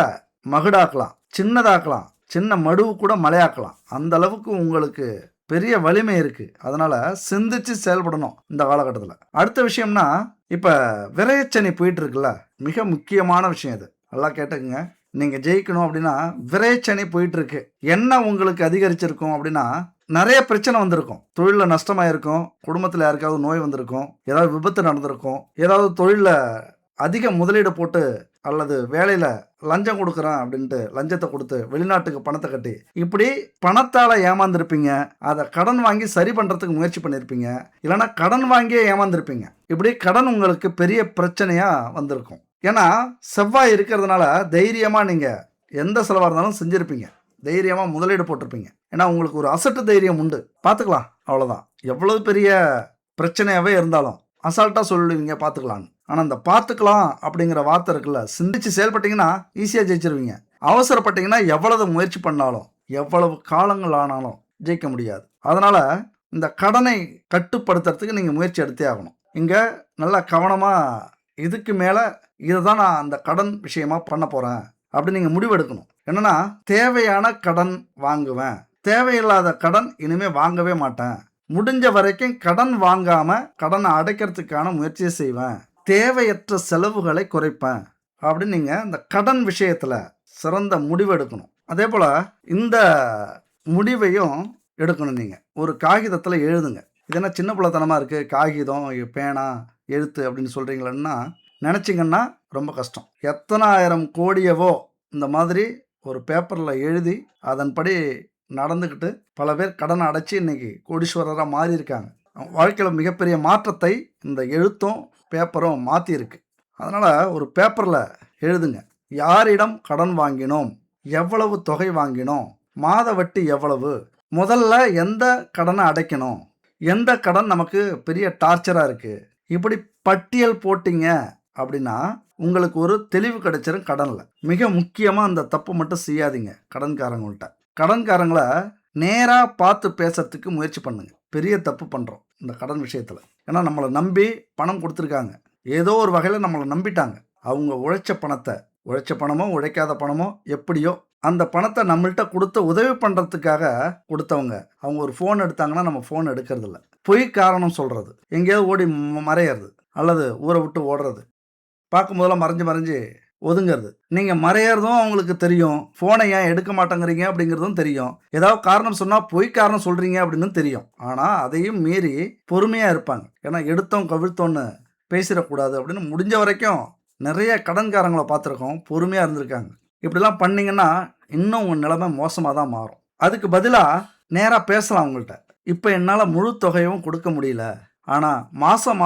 மகுடாக்கலாம், சின்னதாக்கலாம், சின்ன மடுவு கூட மலையாக்கலாம். அந்த அளவுக்கு உங்களுக்கு பெரிய வலிமை இருக்குது. அதனால் சிந்திச்சு செயல்படணும் இந்த காலகட்டத்தில். அடுத்த விஷயம்னா, இப்போ விரயச்சனி போயிட்டு இருக்குல்ல, மிக முக்கியமான விஷயம் இது, நல்லா கேட்டுக்குங்க. நீங்கள் ஜெயிக்கணும் அப்படின்னா விரயச்சனி போயிட்டுருக்கு. என்ன உங்களுக்கு அதிகரிச்சிருக்கும் அப்படின்னா நிறைய பிரச்சனை வந்திருக்கும், தொழிலில் நஷ்டமாயிருக்கும், குடும்பத்தில் யாருக்காவது நோய் வந்திருக்கும், ஏதாவது விபத்து நடந்திருக்கும், ஏதாவது தொழிலில் அதிக முதலீடு போட்டு அல்லது வேலையில் லஞ்சம் கொடுக்குறேன் அப்படின்ட்டு லஞ்சத்தை கொடுத்து வெளிநாட்டுக்கு பணத்தை கட்டி இப்படி பணத்தால் ஏமாந்துருப்பீங்க. அதை கடன் வாங்கி சரி பண்ணுறதுக்கு முயற்சி பண்ணியிருப்பீங்க, இல்லைனா கடன் வாங்கியே ஏமாந்துருப்பீங்க. இப்படி கடன் உங்களுக்கு பெரிய பிரச்சனையாக வந்திருக்கும். ஏன்னா செவ்வாய் இருக்கிறதுனால தைரியமாக நீங்கள் எந்த செலவாக இருந்தாலும் செஞ்சுருப்பீங்க, தைரியமாக முதலீடு போட்டிருப்பீங்க. ஏன்னா உங்களுக்கு ஒரு அசட்டு தைரியம் உண்டு, பார்த்துக்கலாம் அவ்வளோதான். எவ்வளவு பெரிய பிரச்சனையாகவே இருந்தாலும் அசால்ட்டாக சொல்லுவீங்க பார்த்துக்கலான்னு. ஆனால் இந்த பார்த்துக்கலாம் அப்படிங்கிற வார்த்தை இருக்குல்ல, சிந்திச்சு செயல்பட்டீங்கன்னா ஈஸியாக ஜெயிச்சிருவீங்க. அவசரப்பட்டீங்கன்னா எவ்வளவு முயற்சி பண்ணாலும் எவ்வளவு காலங்கள் ஆனாலும் ஜெயிக்க முடியாது. அதனால் இந்த கடனை கட்டுப்படுத்துறதுக்கு நீங்கள் முயற்சி எடுத்தே ஆகணும். இங்கே நல்லா கவனமாக இதுக்கு மேலே இதை தான் நான் அந்த கடன் விஷயமாக பண்ண போகிறேன் அப்படின்னு நீங்கள் முடிவெடுக்கணும். என்னென்னா, தேவையான கடன் வாங்குவேன், தேவையில்லாத கடன் இனிமேல் வாங்கவே மாட்டேன், முடிஞ்ச வரைக்கும் கடன் வாங்காமல் கடனை அடைக்கிறதுக்கான முயற்சியை செய்வேன், தேவையற்ற செலவுகளை குறைப்பேன் அப்படின்னு நீங்கள் இந்த கடன் விஷயத்தில் சிறந்த முடிவு எடுக்கணும். அதே போல் இந்த முடிவையும் எடுக்கணும். நீங்கள் ஒரு காகிதத்தில் எழுதுங்க. இது என்ன சின்ன பிள்ளைத்தனமாக இருக்குது, காகிதம் பேனா எழுத்து அப்படின்னு சொல்கிறீங்களன்னா நினச்சிங்கன்னா ரொம்ப கஷ்டம். எத்தனாயிரம் கோடியவோ இந்த மாதிரி ஒரு பேப்பரில் எழுதி அதன்படி நடந்துக்கிட்டு பல பேர் கடனை அடைச்சி இன்றைக்கி கோடீஸ்வரராக மாறி இருக்காங்க. வாழ்க்கையில் மிகப்பெரிய மாற்றத்தை இந்த எழுத்தும் பேப்பரும் மாற்றியிருக்கு. அதனால் ஒரு பேப்பரில் எழுதுங்க. யாரிடம் கடன் வாங்கினோம், எவ்வளவு தொகை வாங்கினோம், மாத வட்டி எவ்வளவு, முதல்ல எந்த கடனை அடைக்கணும், எந்த கடன் நமக்கு பெரிய டார்ச்சராக இருக்குது, இப்படி பட்டியல் போட்டிங்க அப்படின்னா உங்களுக்கு ஒரு தெளிவு கிடைச்சிரும் கடனில். மிக முக்கியமாக அந்த தப்பு மட்டும் செய்யாதீங்க. கடன்காரங்கள்ட்ட கடன்காரங்களை நேராக பார்த்து பேசுறதுக்கு முயற்சி பண்ணுங்க. பெரிய தப்பு பண்ணுறோம் இந்த கடன் விஷயத்தில். ஏன்னா நம்மளை நம்பி பணம் கொடுத்துருக்காங்க, ஏதோ ஒரு வகையில் நம்மளை நம்பிட்டாங்க. அவங்க உழைச்ச பணமோ உழைக்காத பணமோ எப்படியோ அந்த பணத்தை நம்மள்கிட்ட கொடுத்து உதவி பண்ணுறதுக்காக கொடுத்தவங்க. அவங்க ஒரு ஃபோன் எடுத்தாங்கன்னா நம்ம ஃபோன் எடுக்கிறதில்ல. பொய் காரணம் சொல்கிறது, எங்கேயாவது ஓடி மறையிறது அல்லது ஊரை விட்டு ஓடுறது, பார்க்கும்போதெல்லாம் மறைஞ்சு ஒதுங்கிறது. நீங்கள் மறையிறதும் அவங்களுக்கு தெரியும், ஃபோனை ஏன் எடுக்க மாட்டேங்கிறீங்க அப்படிங்கிறதும் தெரியும், ஏதாவது காரணம் சொன்னால் பொய் காரணம் சொல்கிறீங்க அப்படின்னு தெரியும். ஆனால் அதையும் மீறி பொறுமையாக இருப்பாங்க. ஏன்னா எடுத்தோம் கவிழ்த்தோன்னு பேசிடக்கூடாது அப்படின்னு முடிஞ்ச வரைக்கும் நிறைய கடன்காரங்களை பார்த்துருக்கோம், பொறுமையாக இருந்திருக்காங்க. இப்படிலாம் பண்ணிங்கன்னா இன்னும் உங்கள் நிலைமை மோசமாக தான் மாறும். அதுக்கு பதிலாக நேராக பேசலாம் அவங்கள்ட்ட. இப்போ என்னால் முழு தொகையும் கொடுக்க முடியல, ஆனால் மாதம்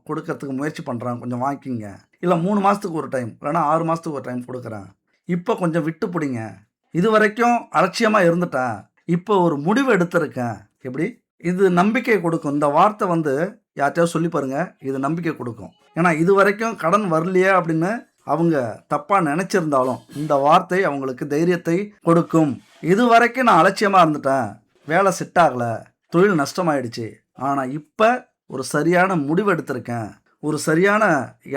கொடுக்கறதுக்கு முயற்சி பண்ணுறேன், கொஞ்சம் வாங்கிக்கிங்க. இல்லை 3 மாதத்துக்கு ஒரு டைம், இல்லைனா 6 மாதத்துக்கு ஒரு டைம் கொடுக்குறேன், இப்போ கொஞ்சம் விட்டு பிடிங்க. இது வரைக்கும் அலட்சியமாக இருந்துட்டேன், இப்போ ஒரு முடிவு எடுத்திருக்கேன். எப்படி? இது நம்பிக்கை கொடுக்கும். இந்த வார்த்தை யார்கிட்டயாவது சொல்லி பாருங்க, இது நம்பிக்கை கொடுக்கும். ஏன்னா இது வரைக்கும் கடன் வரலையே அப்படின்னு அவங்க தப்பாக நினச்சிருந்தாலும் இந்த வார்த்தை அவங்களுக்கு தைரியத்தை கொடுக்கும். இது வரைக்கும் நான் அலட்சியமாக இருந்துட்டேன், வேலை செட் ஆகலை, தொழில் நஷ்டமாயிடுச்சு, ஆனால் இப்போ ஒரு சரியான முடிவு எடுத்திருக்கேன், ஒரு சரியான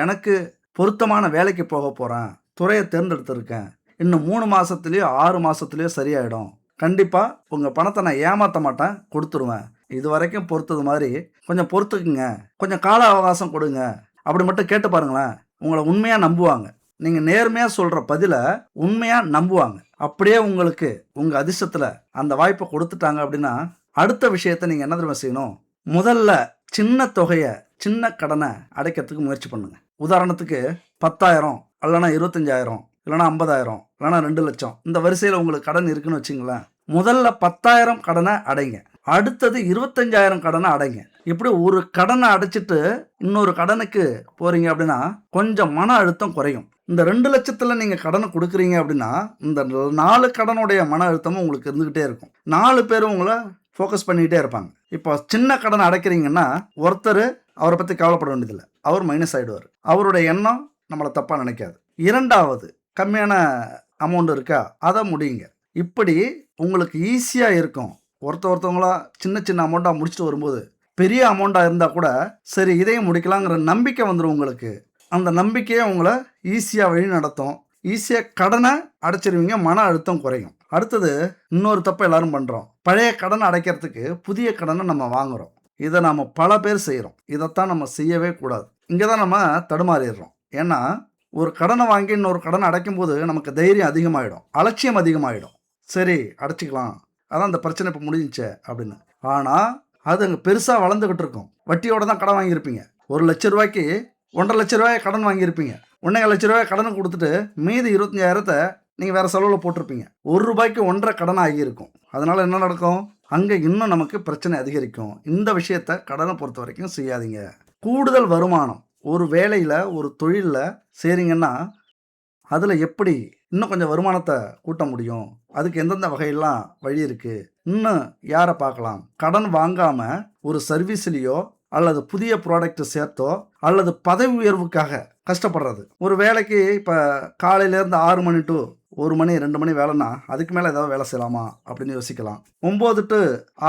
எனக்கு பொருத்தமான வேலைக்கு போக போகிறேன், துறையை தேர்ந்தெடுத்திருக்கேன், இன்னும் 3 மாதத்துலேயோ 6 மாதத்துலேயோ சரியாயிடும், கண்டிப்பாக உங்கள் பணத்தை நான் ஏமாற்ற மாட்டேன், கொடுத்துருவேன், இது வரைக்கும் பொறுத்தது மாதிரி கொஞ்சம் பொறுத்துக்குங்க, கொஞ்சம் கால அவகாசம் கொடுங்க, அப்படி மட்டும் கேட்டு பாருங்களேன். உங்களை உண்மையாக நம்புவாங்க. நீங்கள் நேர்மையாக சொல்கிற பதிலை உண்மையாக நம்புவாங்க. அப்படியே உங்களுக்கு உங்கள் அதிர்ஷ்டத்தில் அந்த வாய்ப்பை கொடுத்துட்டாங்க அப்படின்னா அடுத்த விஷயத்தை நீங்கள் என்ன தெரியுமா செய்யணும்? முதல்ல சின்ன தொகையை, சின்ன கடனை அடைக்கிறதுக்கு முயற்சி பண்ணுங்க. உதாரணத்துக்கு 10,000 இல்லைனா 25,000 இல்லைனா 50,000 இல்லைனா 2 லட்சம் இந்த வரிசையில் உங்களுக்கு கடன் இருக்குன்னு வச்சுங்களேன். முதல்ல 10,000 கடனை அடைங்க, அடுத்தது 25,000 கடனை அடைங்க. இப்படி ஒரு கடனை அடைச்சிட்டு இன்னொரு கடனுக்கு போகிறீங்க அப்படின்னா கொஞ்சம் மன அழுத்தம் குறையும். இந்த 2 லட்சத்தில் நீங்கள் கடனை கொடுக்குறீங்க அப்படின்னா இந்த 4 கடனுடைய மன அழுத்தமும் உங்களுக்கு இருந்துக்கிட்டே இருக்கும். 4 பேரும் உங்களை ஃபோக்கஸ் பண்ணிக்கிட்டே இருப்பாங்க. இப்போ சின்ன கடன் அடைக்கிறீங்கன்னா ஒருத்தர் அவரை பற்றி கவலைப்பட வேண்டியதில்லை, அவர் மைனஸ் ஆகிடுவார், அவருடைய எண்ணம் நம்மளை தப்பாக நினைக்காது. இரண்டாவது கம்மியான அமௌண்ட் இருக்கா, அதை முடியுங்க. இப்படி உங்களுக்கு ஈஸியாக இருக்கும். ஒருத்தவங்களா சின்ன அமௌண்ட்டாக முடிச்சுட்டு வரும்போது பெரிய அமௌண்ட்டாக இருந்தால் கூட சரி இதையும் முடிக்கலாங்கிற நம்பிக்கை வந்துடும் உங்களுக்கு. அந்த நம்பிக்கையை உங்களை ஈஸியாக வழி நடத்தும். ஈஸியாக கடனை அடைச்சிருவீங்க, மன அழுத்தம் குறையும். அடுத்தது இன்னொரு தப்பை எல்லாரும் பண்ணுறோம், பழைய கடனை அடைக்கிறதுக்கு புதிய கடனை நம்ம வாங்குகிறோம். இதை நம்ம பல பேர் செய்கிறோம். இதைத்தான் நம்ம செய்யவே கூடாது. இங்கே தான் நம்ம தடுமாறிடுறோம். ஏன்னா ஒரு கடனை வாங்கி இன்னொரு கடனை அடைக்கும் போது நமக்கு தைரியம் அதிகமாகிடும், அலட்சியம் அதிகமாகிடும். சரி அடைச்சிக்கலாம், அதான் இந்த பிரச்சனை இப்போ முடிஞ்சிச்சே அப்படின்னு. ஆனால் அது அங்கே பெருசாக வளர்ந்துக்கிட்டு இருக்கும். வட்டியோடு தான் கடன் வாங்கியிருப்பீங்க. 1 லட்ச ரூபாய்க்கு 1,50,000 லட்ச ரூபாய் கடன் வாங்கியிருப்பீங்க. 1,50,000 லட்ச ரூபாய் கடனை கொடுத்துட்டு மீதி 25,000 நீங்கள் வேறு செலவில் போட்டிருப்பீங்க. 1 ரூபாய்க்கு 1.5 கடன் ஆகியிருக்கும். அதனால் என்ன நடக்கும்? அங்கே இன்னும் நமக்கு பிரச்சனை அதிகரிக்கும். இந்த விஷயத்தை கடனை பொறுத்த வரைக்கும் செய்யாதீங்க. கூடுதல் வருமானம் ஒரு வேலையில் ஒரு தொழிலில் செய்கிறீங்கன்னா அதில் எப்படி இன்னும் கொஞ்சம் வருமானத்தை கூட்ட முடியும், அதுக்கு எந்தெந்த வகையெல்லாம் வழி இருக்குது, இன்னும் யாரை பார்க்கலாம், கடன் வாங்காமல் ஒரு சர்வீஸ்லேயோ அல்லது புதிய ப்ராடக்ட் சேர்த்தோ அல்லது பதவி உயர்வுக்காக கஷ்டப்படுறது. ஒரு வேலைக்கு இப்போ காலையிலேருந்து 6 மணி டு 1 மணி 2 மணி வேலைன்னா அதுக்கு மேலே ஏதாவது வேலை செய்யலாமா அப்படின்னு யோசிக்கலாம். 9 to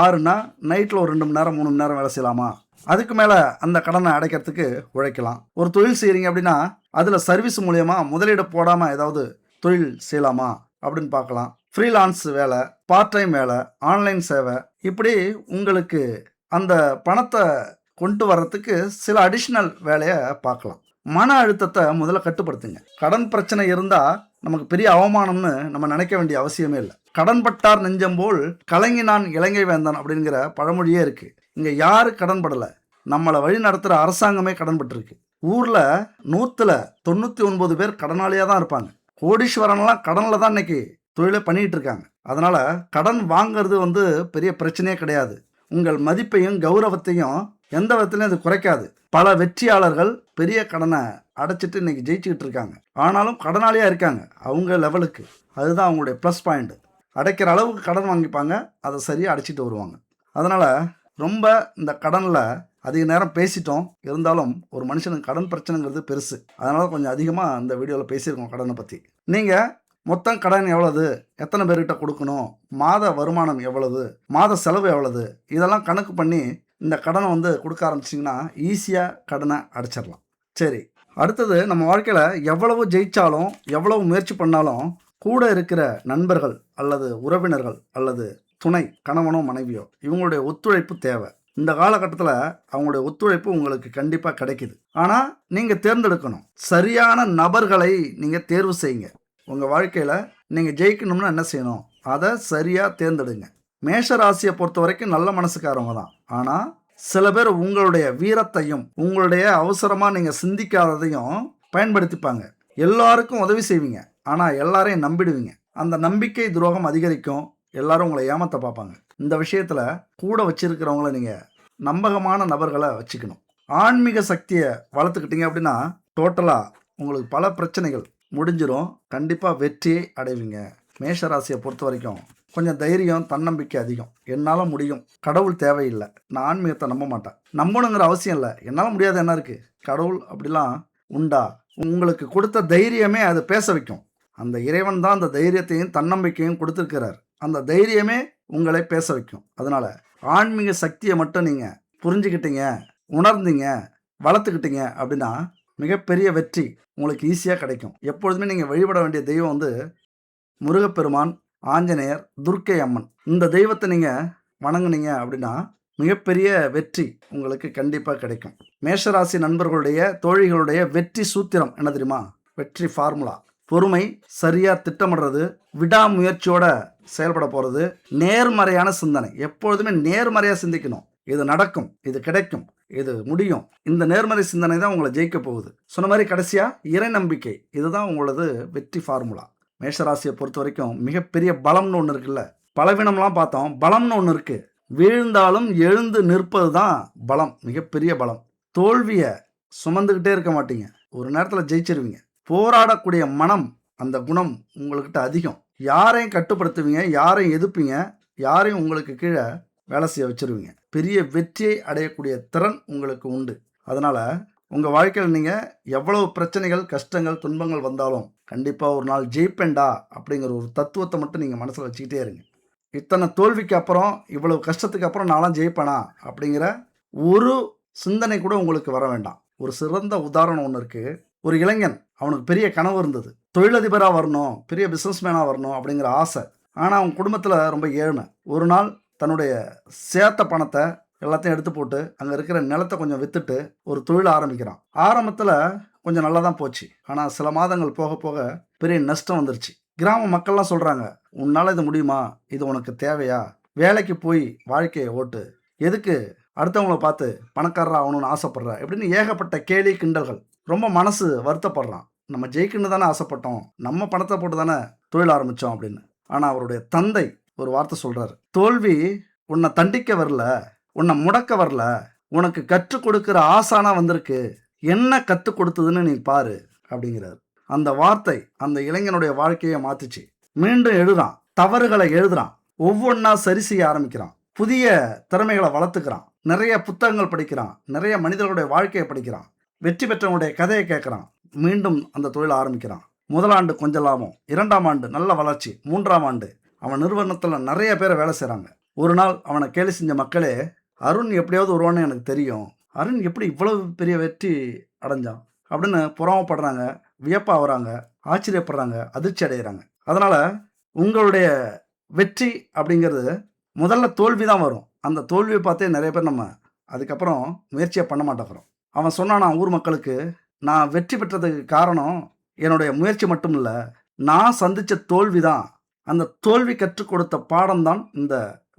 6னா நைட்டில் ஒரு 2 மணி நேரம் 3 மணி நேரம் வேலை செய்யலாமா, அதுக்கு மேலே அந்த கடனை அடைக்கிறதுக்கு உழைக்கலாம். ஒரு தொழில் செய்கிறீங்க அப்படின்னா அதில் சர்வீஸ் மூலயமா முதலீடு போடாமல் ஏதாவது தொழில் செய்யலாமா அப்படின்னு பார்க்கலாம். ஃப்ரீலான்ஸ் வேலை, பார்ட் டைம் வேலை, ஆன்லைன் சேவை, இப்படி உங்களுக்கு அந்த பணத்தை கொண்டு வர்றதுக்கு சில அடிஷ்னல் வேலையை பார்க்கலாம். மன அழுத்தத்தை முதல்ல கட்டுப்படுத்துங்க. கடன் பிரச்சனை இருந்தால் நமக்கு பெரிய அவமானம்னு நம்ம நினைக்க வேண்டிய அவசியமே இல்லை. கடன் பட்டார் நெஞ்சம் போல் கலங்கினான் இலங்கை வேந்தான் அப்படிங்கிற பழமொழியே இருக்குது. இங்கே யாரு கடன் படலை, நம்மளை வழி நடத்துகிற அரசாங்கமே கடன் பட்டிருக்கு. ஊரில் 199 பேர் கடனாளியாக தான் இருப்பாங்க. கோடீஸ்வரன்லாம் கடனில் தான் இன்னைக்கு தொழிலை பண்ணிகிட்டு இருக்காங்க. அதனால் கடன் வாங்கிறது பெரிய பிரச்சனையே கிடையாது. உங்கள் மதிப்பையும் கௌரவத்தையும் எந்த விதத்துலையும் அது குறைக்காது. பல வெற்றியாளர்கள் பெரிய கடனை அடைச்சிட்டு இன்னைக்கு ஜெயிச்சுக்கிட்டு இருக்காங்க. ஆனாலும் கடனாளியாக இருக்காங்க அவங்க லெவலுக்கு. அதுதான் அவங்களுடைய ப்ளஸ் பாயிண்ட். அடைக்கிற அளவுக்கு கடன் வாங்கிப்பாங்க, அதை சரியாக அடைச்சிட்டு வருவாங்க. அதனால் ரொம்ப இந்த கடனில் அதிக நேரம் பேசிட்டோம். இருந்தாலும் ஒரு மனுஷனுக்கு கடன் பிரச்சனைங்கிறது பெருசு. அதனால் கொஞ்சம் அதிகமாக இந்த வீடியோவில் பேசியிருக்கோம் கடனை பற்றி. நீங்கள் மொத்தம் கடன் எவ்வளவு, எத்தனை பேர்கிட்ட கொடுக்கணும், மாத வருமானம் எவ்வளவு, மாத செலவு எவ்வளவு, இதெல்லாம் கணக்கு பண்ணி இந்த கடனை கொடுக்க ஆரம்பிச்சிங்கன்னா ஈஸியாக கடனை அடைச்சிடலாம். சரி, அடுத்தது நம்ம வாழ்க்கையில் எவ்வளவு ஜெயித்தாலும் எவ்வளவு முயற்சி பண்ணாலும் கூட இருக்கிற நண்பர்கள் அல்லது உறவினர்கள் அல்லது துணை கணவனோ மனைவியோ இவங்களுடைய ஒத்துழைப்பு தேவை. இந்த காலகட்டத்தில் அவங்களுடைய ஒத்துழைப்பு உங்களுக்கு கண்டிப்பாக கிடைக்குது. ஆனால் நீங்கள் தேர்ந்தெடுக்கணும். சரியான நபர்களை நீங்கள் தேர்வு செய்யுங்க. உங்கள் வாழ்க்கையில் நீங்கள் ஜெயிக்கணும்னா என்ன செய்யணும், அதை சரியாக தேர்ந்தெடுங்க. மேஷ ராசியை பொறுத்த வரைக்கும் நல்ல மனசுக்காரவங்க தான். ஆனால் சில பேர் உங்களுடைய வீரத்தையும் உங்களுடைய அவசரமாக நீங்கள் சிந்திக்காததையும் பயன்படுத்திப்பாங்க. எல்லாருக்கும் உதவி செய்வீங்க, ஆனால் எல்லாரையும் நம்பிடுவீங்க. அந்த நம்பிக்கை துரோகம் அதிகரிக்கும். எல்லாரும் உங்களை ஏமாற்ற பார்ப்பாங்க. இந்த விஷயத்தில் கூட வச்சிருக்கிறவங்கள நீங்கள் நம்பகமான நபர்களை வச்சுக்கணும். ஆன்மீக சக்தியை வளர்த்துக்கிட்டீங்க அப்படின்னா டோட்டலாக உங்களுக்கு பல பிரச்சனைகள் முடிஞ்சிடும். கண்டிப்பாக வெற்றியை அடைவீங்க. மேஷராசியை பொறுத்த வரைக்கும் கொஞ்சம் தைரியம், தன்னம்பிக்கை அதிகம். என்னால் முடியும், கடவுள் தேவையில்லை, நான் ஆன்மீகத்தை நம்ப மாட்டேன். நம்பணுங்கிற அவசியம் இல்லை. என்னால் முடியாது என்ன இருக்குது, கடவுள் அப்படிலாம் உண்டா? உங்களுக்கு கொடுத்த தைரியமே அது பேச வைக்கும். அந்த இறைவன் தான் அந்த தைரியத்தையும் தன்னம்பிக்கையும் கொடுத்துருக்கிறார். அந்த தைரியமே உங்களை பேச வைக்கும். அதனால் ஆன்மீக சக்தியை மட்டும் நீங்கள் புரிஞ்சுக்கிட்டீங்க, உணர்ந்தீங்க, வளர்த்துக்கிட்டீங்க அப்படின்னா மிகப்பெரிய வெற்றி உங்களுக்கு ஈஸியாக கிடைக்கும். எப்பொழுதுமே நீங்கள் வழிபட வேண்டிய தெய்வம் முருகப்பெருமான், ஆஞ்சநேயர், துர்க்கை அம்மன். இந்த தெய்வத்தை நீங்கள் வணங்குனீங்க அப்படின்னா மிகப்பெரிய வெற்றி உங்களுக்கு கண்டிப்பாக கிடைக்கும். மேஷராசி நண்பர்களுடைய தோழிகளுடைய வெற்றி சூத்திரம் என்ன தெரியுமா? வெற்றி ஃபார்முலா: பொறுமை, சரியாக திட்டமிடுறது, விடாமுயற்சியோட செயல்பட போகிறது, நேர்மறையான சிந்தனை. எப்பொழுதுமே நேர்மறையாக சிந்திக்கணும். இது நடக்கும், இது கிடைக்கும், இது முடியும். இந்த நேர்மறை சிந்தனை தான் உங்களை ஜெயிக்க போகுது. சொன்ன மாதிரி கடைசியாக இறை நம்பிக்கை. இதுதான் உங்களது வெற்றி ஃபார்முலா. மேஷராசியை பொறுத்த வரைக்கும் மிகப்பெரிய பலம்னு ஒன்று இருக்குல்ல. பலவீனம்லாம் பார்த்தோம், பலம்னு ஒன்று இருக்குது. வீழ்ந்தாலும் எழுந்து நிற்பது தான் பலம், மிகப்பெரிய பலம். தோல்வியை சுமந்துக்கிட்டே இருக்க மாட்டீங்க, ஒரு நேரத்தில் ஜெயிச்சிருவீங்க. போராடக்கூடிய மனம், அந்த குணம் உங்கள்கிட்ட அதிகம். யாரையும் கட்டுப்படுத்துவீங்க, யாரையும் எதிர்ப்பீங்க, யாரையும் உங்களுக்கு கீழே வேலை செய்ய வச்சுருவீங்க. பெரிய வெற்றியை அடையக்கூடிய திறன் உங்களுக்கு உண்டு. அதனால் உங்கள் வாழ்க்கையில் நீங்கள் எவ்வளவு பிரச்சனைகள், கஷ்டங்கள், துன்பங்கள் வந்தாலும் கண்டிப்பாக ஒரு நாள் ஜெயிப்பேண்டா அப்படிங்கிற ஒரு தத்துவத்தை மட்டும் நீங்கள் மனசில் வச்சுக்கிட்டே இருங்க. இத்தனை தோல்விக்கு அப்புறம், இவ்வளவு கஷ்டத்துக்கு அப்புறம் நான்லாம் ஜெயிப்பேனா அப்படிங்கிற ஒரு சிந்தனை கூட உங்களுக்கு வர வேண்டாம். ஒரு சிறந்த உதாரணம் ஒன்று இருக்குது. ஒரு இளைஞன், அவனுக்கு பெரிய கனவு இருந்தது. தொழிலதிபராக வரணும், பெரிய பிஸ்னஸ்மேனாக வரணும் அப்படிங்கிற ஆசை. ஆனால் அவன் குடும்பத்தில் ரொம்ப ஏழ்மை. ஒரு நாள் தன்னுடைய சேர்த்த பணத்தை எல்லாத்தையும் எடுத்து போட்டு அங்கே இருக்கிற நிலத்தை கொஞ்சம் விற்றுட்டு ஒரு தொழில் ஆரம்பிக்கிறான். ஆரம்பத்தில் கொஞ்சம் நல்லா தான் போச்சு. ஆனால் சில மாதங்கள் போக போக பெரிய நஷ்டம் வந்துருச்சு. கிராம மக்கள்லாம் சொல்கிறாங்க, உன்னால் இது முடியுமா, இது உனக்கு தேவையா, வேலைக்கு போய் வாழ்க்கையை ஓட்டு, எதுக்கு அடுத்தவங்கள பார்த்து பணக்காரராக ஆகணும்னு ஆசைப்படுற அப்படின்னு ஏகப்பட்ட கேலி கிண்டல்கள். ரொம்ப மனசு வருத்தப்படுறான். நம்ம ஜெயிக்கணும்னு தானே ஆசைப்பட்டோம், நம்ம பணத்தை போட்டு தானே தொழில் ஆரம்பித்தோம் அப்படின்னு. ஆனால் அவருடைய தந்தை ஒரு வார்த்தை சொல்கிறார், தோல்வி உன்னை தண்டிக்க வரல, உன்னை முடக்க வரல, உனக்கு கற்றுக் கொடுக்குற ஆசானா வந்திருக்கு, என்ன கற்றுக் கொடுத்ததுன்னு நீ பாரு அப்படிங்கிறார். அந்த வார்த்தை அந்த இளைஞனுடைய வாழ்க்கையை மாற்றுச்சு. மீண்டும் எழுதுறான், தவறுகளை எழுதுறான், ஒவ்வொன்றா சரி செய்ய ஆரம்பிக்கிறான், புதிய திறமைகளை வளர்த்துக்கிறான், நிறைய புத்தகங்கள் படிக்கிறான், நிறைய மனிதர்களுடைய வாழ்க்கையை படிக்கிறான், வெற்றி பெற்றவங்களுடைய கதையை கேட்குறான். மீண்டும் அந்த தொழில் ஆரம்பிக்கிறான். முதல் ஆண்டு கொஞ்சம் லாபம், 2ஆம் ஆண்டு நல்ல வளர்ச்சி, 3ஆம் ஆண்டு அவன் நிறுவனத்தில் நிறைய பேரை வேலை செய்கிறாங்க. ஒரு நாள் அவனை கேலி செஞ்ச மக்களே, அருண் எப்படியாவது வருவான்னு எனக்கு தெரியும், அருண் எப்படி இவ்வளவு பெரிய வெற்றி அடைஞ்சான் அப்படின்னு பொறாமப்படுறாங்க, வியப்பாகிறாங்க, ஆச்சரியப்படுறாங்க, அதிர்ச்சி அடைகிறாங்க. அதனால் உங்களுடைய வெற்றி அப்படிங்கிறது முதல்ல தோல்வி தான் வரும். அந்த தோல்வியை பார்த்தே நிறைய பேர் நம்ம அதுக்கப்புறம் முயற்சியை பண்ண மாட்டேங்கிறோம். அவன் சொன்னானா ஊர் மக்களுக்கு, நான் வெற்றி பெற்றதுக்கு காரணம் என்னுடைய முயற்சி மட்டும் இல்லை, நான் சந்தித்த தோல்வி தான், அந்த தோல்வி கற்றுக் கொடுத்த பாடம் தான் இந்த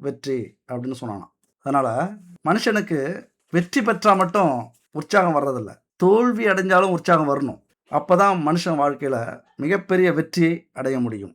வெற்றி அப்படின்னு சொன்னானா. அதனால் மனுஷனுக்கு வெற்றி பெற்றால் மட்டும் உற்சாகம் வர்றதில்ல, தோல்வி அடைஞ்சாலும் உற்சாகம் வரணும். அப்போ தான் மனுஷன் வாழ்க்கையில் மிகப்பெரிய வெற்றியை அடைய முடியும்.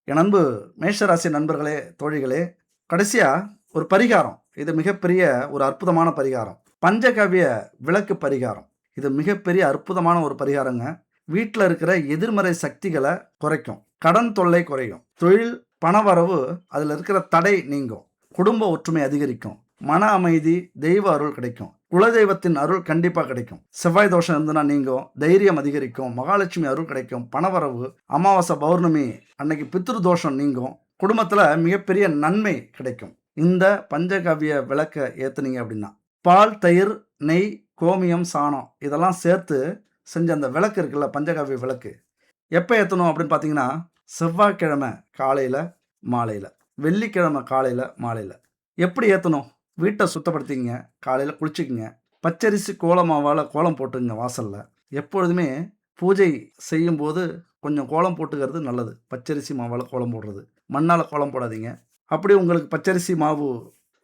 என் அன்பு மேஷராசி நண்பர்களே, தோழிகளே, கடைசியாக ஒரு பரிகாரம். இது மிகப்பெரிய ஒரு அற்புதமான பரிகாரம். பஞ்சகவ்ய விளக்கு பரிகாரம். இது மிகப்பெரிய அற்புதமான ஒரு பரிகாரங்க. வீட்டில் இருக்கிற எதிர்மறை சக்திகளை குறைக்கும். கடன் தொல்லை குறையும். தொழில் பணவரவு அதில் இருக்கிற தடை நீங்கும். குடும்ப ஒற்றுமை அதிகரிக்கும். மன அமைதி, தெய்வ அருள் கிடைக்கும். குலதெய்வத்தின் அருள் கண்டிப்பாக கிடைக்கும். செவ்வாய் தோஷம் இருந்ததுன்னா நீங்கும். தைரியம் அதிகரிக்கும். மகாலட்சுமி அருள் கிடைக்கும். பணவரவு, அமாவாசை பௌர்ணமி அன்னைக்கு பித்ரு தோஷம் நீங்கும். குடும்பத்தில் மிகப்பெரிய நன்மை கிடைக்கும். இந்த பஞ்சகவ்ய விளக்கை ஏற்றுனீங்க அப்படின்னா பால், தயிர், நெய், கோமியம், சாணம் இதெல்லாம் சேர்த்து செஞ்ச அந்த விளக்கு இருக்குல்ல, பஞ்சகவ்ய விளக்கு எப்போ ஏற்றணும் அப்படின்னு பார்த்தீங்கன்னா செவ்வாய்க்கிழமை காலையில் மாலையில், வெள்ளிக்கிழமை காலையில் மாலையில். எப்படி ஏற்றணும்? வீட்டை சுத்தப்படுத்திங்க, காலையில் குளிச்சுக்குங்க, பச்சரிசி கோலமாவால் கோலம் போட்டுங்க வாசலில். எப்பொழுதுமே பூஜை செய்யும்போது கொஞ்சம் கோலம் போட்டுக்கிறது நல்லது. பச்சரிசி மாவால் கோலம் போடுறது, மண்ணால் கோலம் போடாதீங்க. அப்படி உங்களுக்கு பச்சரிசி மாவு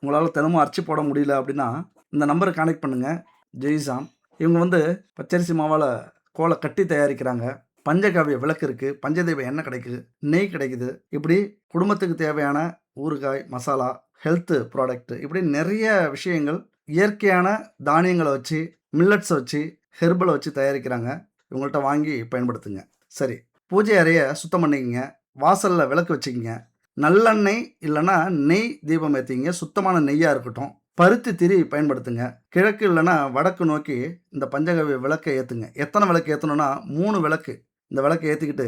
உங்களால் தினமும் அரைச்சி போட முடியல அப்படின்னா இந்த நம்பரை கான்டெக்ட் பண்ணுங்கள். ஜெய்சான் இவங்க பச்சரிசி மாவால் கோலை கட்டி தயாரிக்கிறாங்க. பஞ்சகவ்ய விளக்கு இருக்குது, பஞ்சதெய்வ எண்ணெய் கிடைக்குது, நெய் கிடைக்குது. இப்படி குடும்பத்துக்கு தேவையான ஊறுகாய், மசாலா, ஹெல்த்து ப்ராடக்ட்டு, இப்படி நிறைய விஷயங்கள் இயற்கையான தானியங்களை வச்சு, மில்லட்ஸை வச்சு, ஹெர்பலை வச்சு தயாரிக்கிறாங்க. இவங்கள்ட்ட வாங்கி பயன்படுத்துங்க. சரி, பூஜை அறையை சுத்தம் பண்ணிக்கங்க. வாசலில் விளக்கு வச்சுக்கிங்க. நல்லெண்ணெய் இல்லைன்னா நெய் தீபம் ஏற்றிங்க. சுத்தமான நெய்யாக இருக்கட்டும். பருத்தி திரி பயன்படுத்துங்க. கிழக்கு இல்லைன்னா வடக்கு நோக்கி இந்த பஞ்சகவ்ய விளக்கை ஏற்றுங்க. எத்தனை விளக்கு ஏற்றணும்னா 3 விளக்கு. இந்த விளக்கை ஏற்றிக்கிட்டு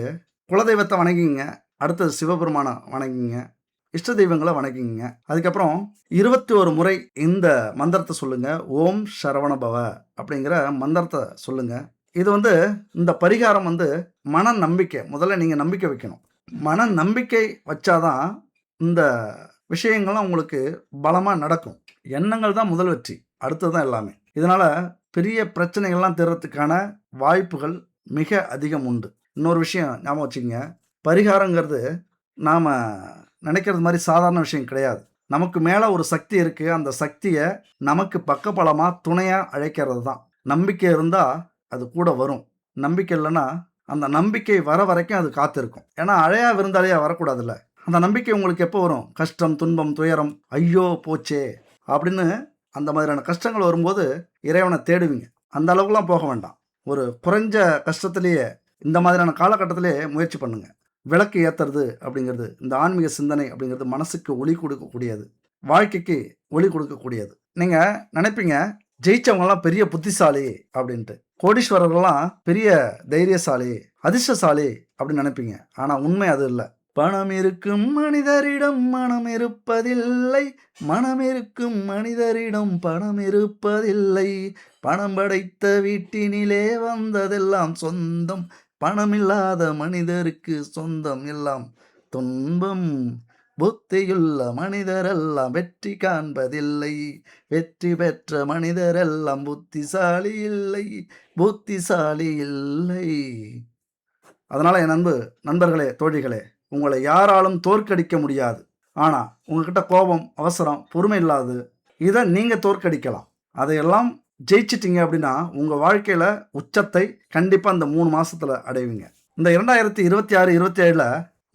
குலதெய்வத்தை வணங்கிங்க. அடுத்தது சிவபெருமானை வணங்கிங்க. இஷ்ட தெய்வங்களை வணங்கிங்க. அதுக்கப்புறம் 21 முறை இந்த மந்திரத்தை சொல்லுங்க. ஓம் சரவண பவ அப்படிங்கிற மந்திரத்தை சொல்லுங்க. இது இந்த பரிகாரம் மன நம்பிக்கை. முதல்ல நீங்கள் நம்பிக்கை வைக்கணும். மன நம்பிக்கை வச்சாதான் இந்த விஷயங்கள்லாம் உங்களுக்கு பலமாக நடக்கும். எண்ணங்கள் தான் முதல் வெற்றி, அடுத்தது தான் எல்லாமே. இதனால் பெரிய பிரச்சனைகள்லாம் தீர்றதுக்கான வாய்ப்புகள் மிக அதிகம் உண்டு. இன்னொரு விஷயம் ஞாபகம் வச்சுங்க, பரிகாரங்கிறது நாம் நினைக்கிறது மாதிரி சாதாரண விஷயம் கிடையாது. நமக்கு மேலே ஒரு சக்தி இருக்குது. அந்த சக்தியை நமக்கு பக்கபலமாக துணையாக அழைக்கிறது தான். நம்பிக்கை இருந்தால் அது கூட வரும். நம்பிக்கை இல்லைன்னா அந்த நம்பிக்கை வர வரைக்கும் அது காத்திருக்கும். ஏன்னா அழையா விருந்தாளியா வரக்கூடாதுல்ல. அந்த நம்பிக்கை உங்களுக்கு எப்போ வரும்? கஷ்டம், துன்பம், துயரம், ஐயோ போச்சே அப்படின்னு அந்த மாதிரியான கஷ்டங்கள் வரும்போது இறைவனை தேடுவீங்க. அந்த அளவுக்குலாம் போக வேண்டாம். ஒரு குறைஞ்ச கஷ்டத்திலேயே இந்த மாதிரியான காலகட்டத்திலே முயற்சி பண்ணுங்க. விளக்கு ஏற்றுறது அப்படிங்கிறது, இந்த ஆன்மீக சிந்தனை அப்படிங்கிறது மனசுக்கு ஒளி கொடுக்கக்கூடியது, வாழ்க்கைக்கு ஒளி கொடுக்கக்கூடியது. நீங்கள் நினைப்பீங்க ஜெயிச்சவங்கலாம் பெரிய புத்திசாலி அப்படின்ட்டு, கோடீஸ்வரர்கள்லாம் பெரிய தைரியசாலி, அதிர்ஷ்டசாலி அப்படின்னு நினைப்பீங்க. ஆனால் உண்மை அது இல்லை. பணம் இருக்கும் மனிதரிடம் மனம் இருப்பதில்லை, மனம் இருக்கும் மனிதரிடம் பணம் இருப்பதில்லை. பணம் படைத்த வீட்டினிலே வந்ததெல்லாம் சொந்தம், பணமில்லாத மனிதருக்கு சொந்தம் எல்லாம் துன்பம். புத்தியுள்ள மனிதரெல்லாம் வெற்றி காண்பதில்லை, வெற்றி பெற்ற மனிதரெல்லாம் புத்திசாலி இல்லை, புத்திசாலி இல்லை. அதனால் என் நண்பர்களே, தோழிகளே, உங்களை யாராலும் தோற்கடிக்க முடியாது. ஆனால் உங்ககிட்ட கோபம், அவசரம், பொறுமை இல்லாது இதை நீங்கள் தோற்கடிக்கலாம். அதையெல்லாம் ஜெயிச்சிட்டிங்க அப்படின்னா உங்கள் வாழ்க்கையில் உச்சத்தை கண்டிப்பாக இந்த 3 மாதத்தில் அடைவீங்க. இந்த 2026-27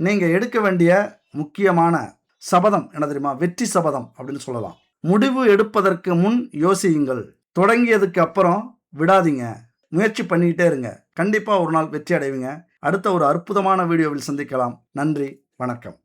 நீங்கள் எடுக்க வேண்டிய முக்கியமான சபதம் என்ன தெரியுமா? வெற்றி சபதம் அப்படின்னு சொல்லலாம். முடிவு எடுப்பதற்கு முன் யோசியுங்கள், தொடங்கியதுக்கு அப்புறம் விடாதீங்க, முயற்சி பண்ணிக்கிட்டே இருங்க. கண்டிப்பாக ஒரு நாள் வெற்றி அடைவீங்க. அடுத்த ஒரு அற்புதமான வீடியோவில் சந்திக்கலாம். நன்றி, வணக்கம்.